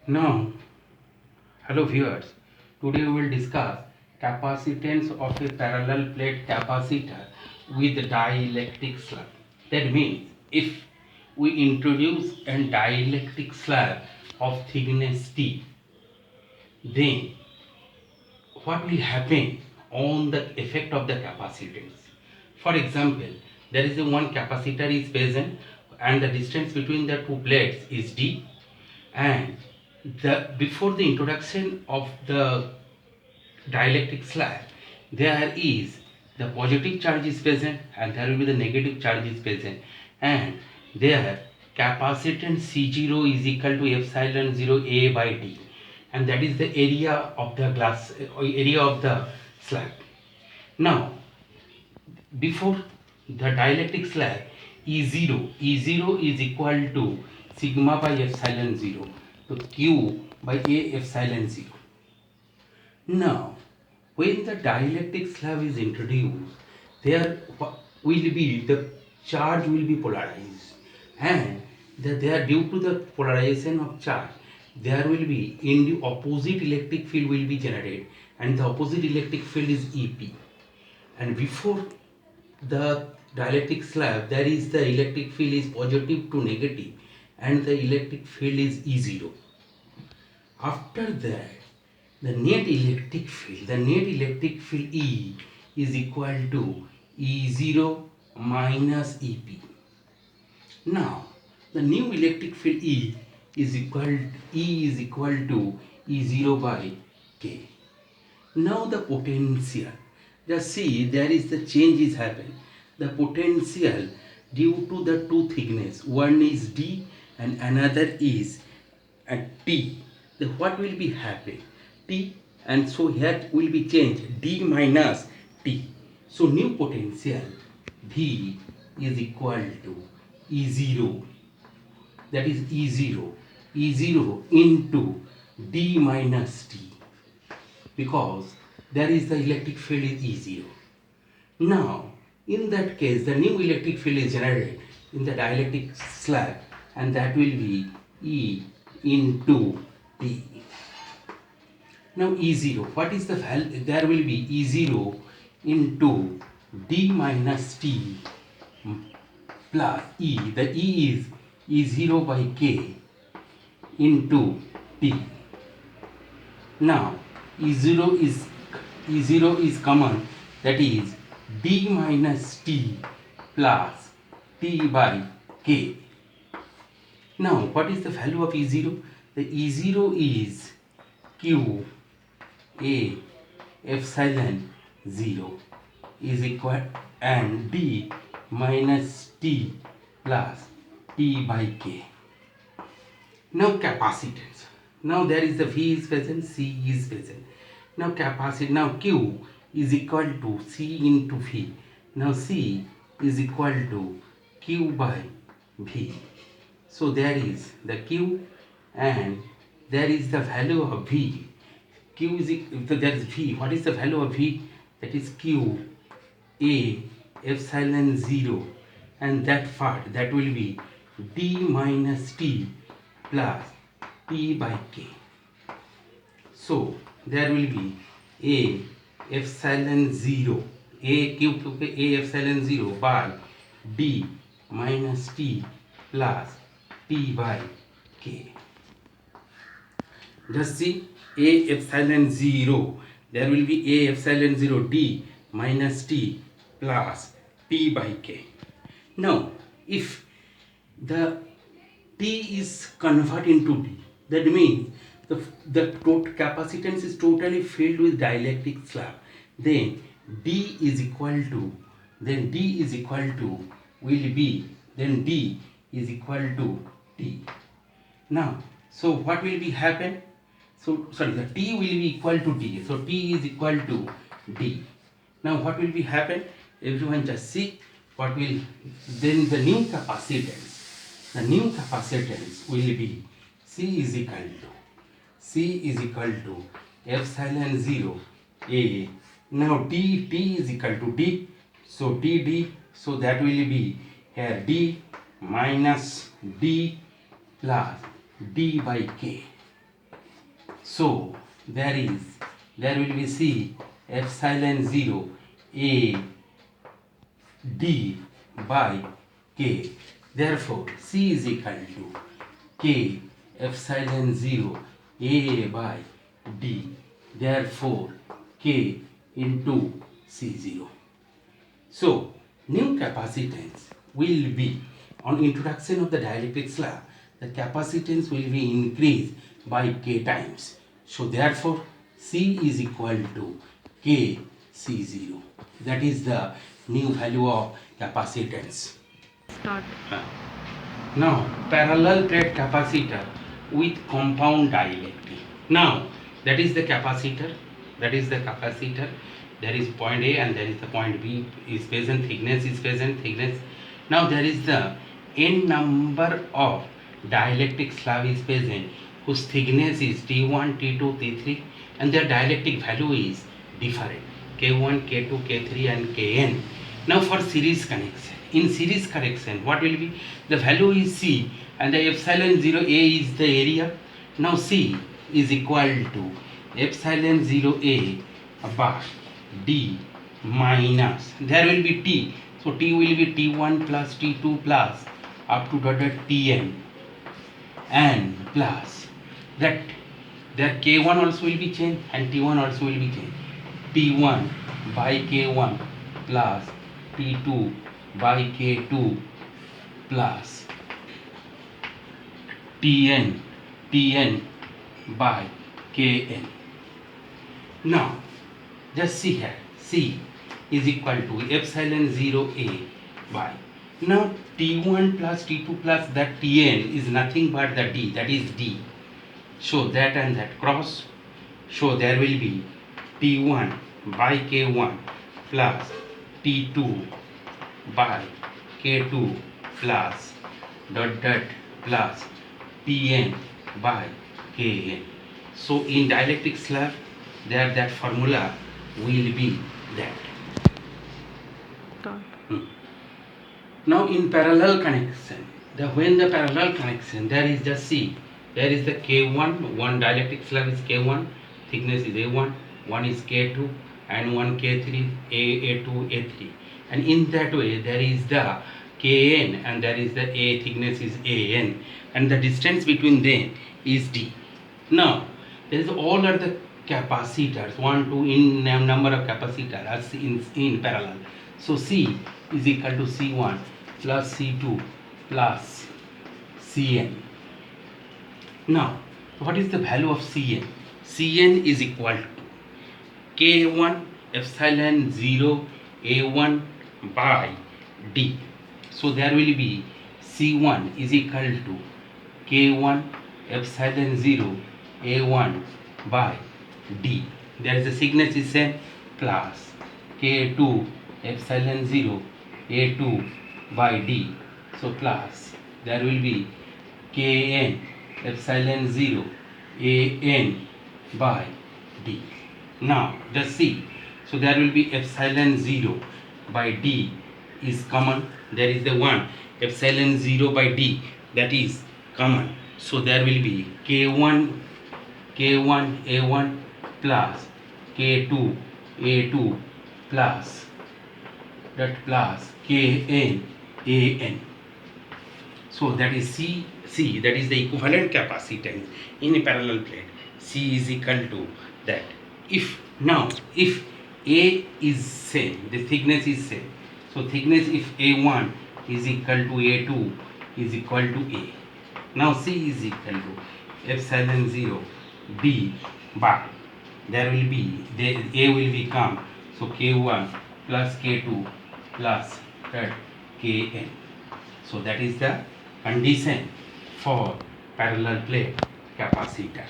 Now, hello viewers. Today we will discuss capacitance of a parallel plate capacitor with dielectric slab. That means if we introduce a dielectric slab of thickness T, then what will happen on the effect of the capacitance? For example, there is a one capacitor is present and the distance between the two plates is D, and before the introduction of the dielectric slab there is the positive charge is present and there will be the negative charge is present, and there capacitance C0 is equal to epsilon 0 A by D, and that is the area of the glass area of the slab. Now before the dielectric slab E0 is equal to sigma by epsilon 0, so Q by A epsilon 0. Now when the dielectric slab is introduced, there will be the charge will be polarized, and there due to the polarization of charge there will be in the opposite electric field will be generated, and the opposite electric field is EP. And before the dielectric slab there is the electric field is positive to negative and the electric field is E0. After that, the net electric field E is equal to E0 minus EP. Now, the new electric field E is equal to E0 by K. Now the potential, just see there is the change is happening. The potential due to the two thickness, one is D and another is at T. Then what will be happening? T, and so here will be changed D minus T. So new potential V is equal to E0, that is E0 into D minus T, because there is the electric field is E0. Now in that case the new electric field is generated in the dielectric slab, and that will be E into T. Now E0, what is the value? There will be E0 into D minus T plus E. The E is E0 by K into T. Now E0 is common, that is D minus T plus T by K. Now what is the value of E0? The E0 is Q A epsilon 0 is equal and D minus T plus T by K. Now capacitance. Now there is the V is present, C is present. Now capacity, now Q is equal to C into V. Now C is equal to Q by V. So there is the Q and there is the value of V. Q is equal, there is V. What is the value of V? That is Q A epsilon 0, and that part that will be D minus T plus T by K. So there will be A epsilon 0, A epsilon 0 by D minus T plus T by K. Just see A epsilon 0, there will be A epsilon 0 D minus T plus T by K. Now if the T is converted into D, that means the total capacitance is totally filled with dielectric slab, then D is equal to will be, then D is equal to T. Now so what will be happen? So sorry, the T will be equal to D, so T is equal to D. Now what will be happen? Everyone just see what will, then the new capacitance will be C is equal to epsilon 0 A. Now T is equal to D, so D, so that will be here D minus D plus D by K. So there will be C epsilon 0 A D by K. Therefore C is equal to K epsilon 0 A by D. Therefore K into C0. So new capacitance will be on introduction of the dielectric slab, the capacitance will be increased by K times. So therefore C is equal to K C0. That is the new value of capacitance. Start. Now parallel plate capacitor with compound dielectric. Now that is the capacitor. There is point A and there is the point B is present, thickness is present, thickness. Now there is the n number of dielectric slab is present whose thickness is T1, T2, T3 and their dielectric value is different, K1, K2, K3 and Kn. Now for series connection, in series connection what will be? The value is C and the epsilon 0 A is the area. Now C is equal to epsilon 0 A by D minus, there will be T, so T will be T1 plus T2 plus up to Tn and plus that their K1 also will be changed and T1 also will be changed. T1 by K1 plus T2 by K2 plus Tn by Kn. Now just see here, C is equal to epsilon 0 A by, now T1 plus T2 plus that Tn is nothing but the D, that is D. So that and that cross, so there will be T1 by K1 plus T2 by K2 plus plus Tn by Kn. So in dielectric slab there that formula will be that. Start. Now in parallel connection, when the parallel connection, there is the C, there is the K1, one dielectric slab is K1, thickness is A1, one is K2 and one K3, A2, A3, and in that way there is the Kn and there is the A, thickness is An and the distance between them is D. Now there is all are the capacitors, 1, 2 in number of capacitors as in parallel. So C is equal to C1 plus C2 plus Cn. Now what is the value of Cn? Cn is equal to K1 epsilon 0 A1 by D. So there will be C1 is equal to K1 epsilon 0 A1 by D. There is a thickness is same plus K2 epsilon 0 A2 by D. So plus there will be Kn epsilon 0 An by D. Now the C, so there will be epsilon 0 by D is common, there is the 1 epsilon 0 by D, that is common. So there will be K1 A1 plus K2 A2 plus that plus Kn An. So that is C, that is the equivalent capacitance in a parallel plate. C is equal to that. If A is same, the thickness is same, so thickness if A1 is equal to A2 is equal to A. Now C is equal to epsilon 0 B by, there will be, A will become, so K1 plus K2 plus that Kn. So that is the condition for parallel plate capacitor.